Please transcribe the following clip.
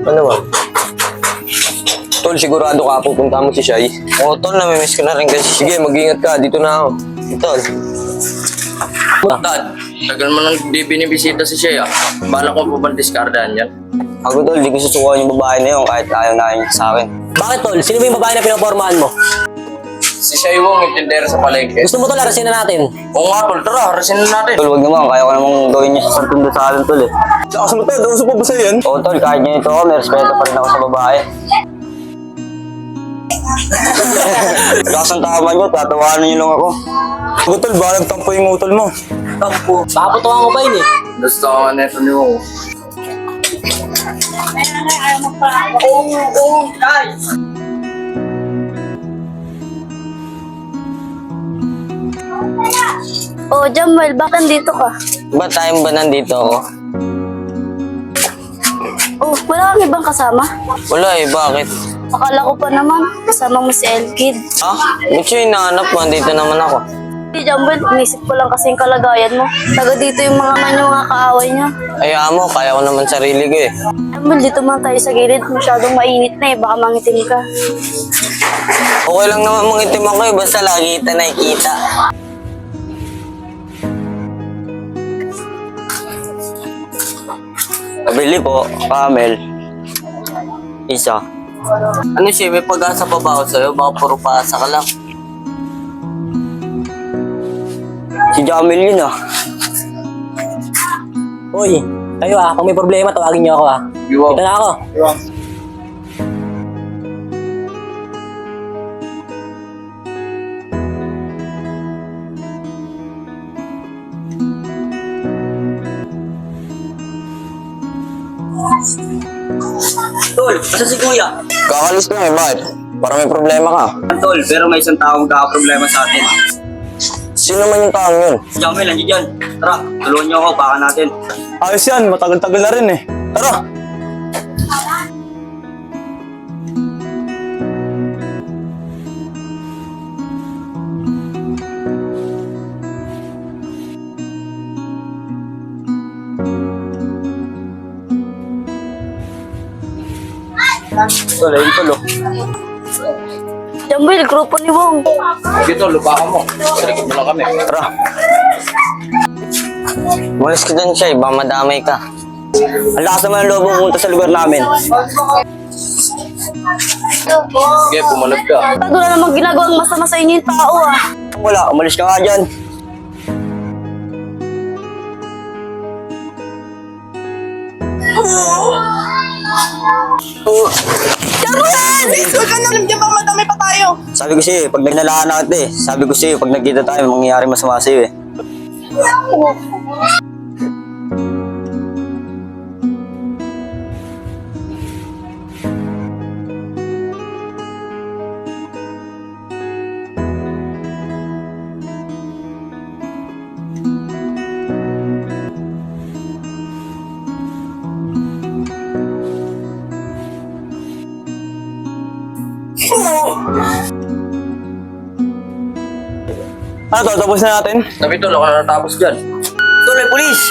Ano ba? Tol, sigurado ka pupunta mo si Shai? Oo, tol, namimiss ko na rin kasi. Sige, mag-ingat ka. Dito na ako. Tol. Dad, tagal mo nang di binibisita si Shea. Bala ko po bang diskardahan yan? Ako, tol, di ko susukuhan yung babae na yun kahit ayaw na yun sa akin. Bakit, tol? Sino ba yung babae na pinapormahan mo? Si Shea Wong, yung tindera sa palengke. Gusto mo, tol, arasin na natin. Oo nga, tol, tara, harasin na natin. Tol, wag naman. Kaya ko namang gawin niya sa tundo sa akin, tol eh. Tsaka sulutad, uso pa ba sa'yo yan? Oo, tol, kahit ganito ako, may respeto pa rin ako sa babae. Lakas ang tama nyo, tatawanan nyo lang ako. Utol, baka nagtampo yung utol mo. Tampo. Baka putukan ko ba yun eh? Gusto ko nga neto ni Wong. Oh, Jamal, bakit nandito ka? Ba't tayo ba nandito ako? Oh, wala kang ibang kasama? Wala eh, bakit? Akala ko pa naman, kasama mo si Elkid. Ha? Ba't siya hinahanap mo? Andito naman ako. Hey, Jamal, inisip ko lang kasi yung kalagayan mo. Taga dito yung mga man yung mga kaaway niya. Ayaw mo, kaya ko naman sarili ko eh. Jamal, dito man tayo sa gilid. Masyadong mainit na eh, baka mangitim ka. Okay lang naman mangitim ako eh, basta lagi kita nakikita. Pabili po, Camel. Isa. Ano siya, may pag-asa pa ba ako sa'yo? Baka puro paasa ka lang. Si Jamil yun ah. Uy, kayo pag may problema, tawagin niyo ako Dito na ako. Tol, asa si Kuya? Kakalis na eh, bakit? Para may problema ka. Tol, pero may isang taong kaka-problema sa atin. Sino man yung taong yun? Si Jamil, nandiyan dyan. Tara, tulungan niyo ako, baka natin. Ayos yan, matagal-tagal na rin eh. Tara! Tol, ayun tol. Jamal, grupo ni Wong. Sige, tol, lupakan mo. Sa likod mo lang kami. Tara. Malis ka dyan siya, baka madamay ka. Ang lakas naman ang loob mo pumunta sa lugar namin. Sige, pumalag ka. Tago na namang ginagawang masama sa inyo yung tao Wala, umalis ka nga dyan. Huwag ka na, nandiyan bang madami pa tayo? Sabi ko sa'yo, pag nagnalaan na kita eh. Sabi ko sa'yo, pag nagkita tayo, mangyayari masama sa'yo eh. Ano to, tapos na natin? Sabi, tol, ako na natapos dyan. Tuloy, polis!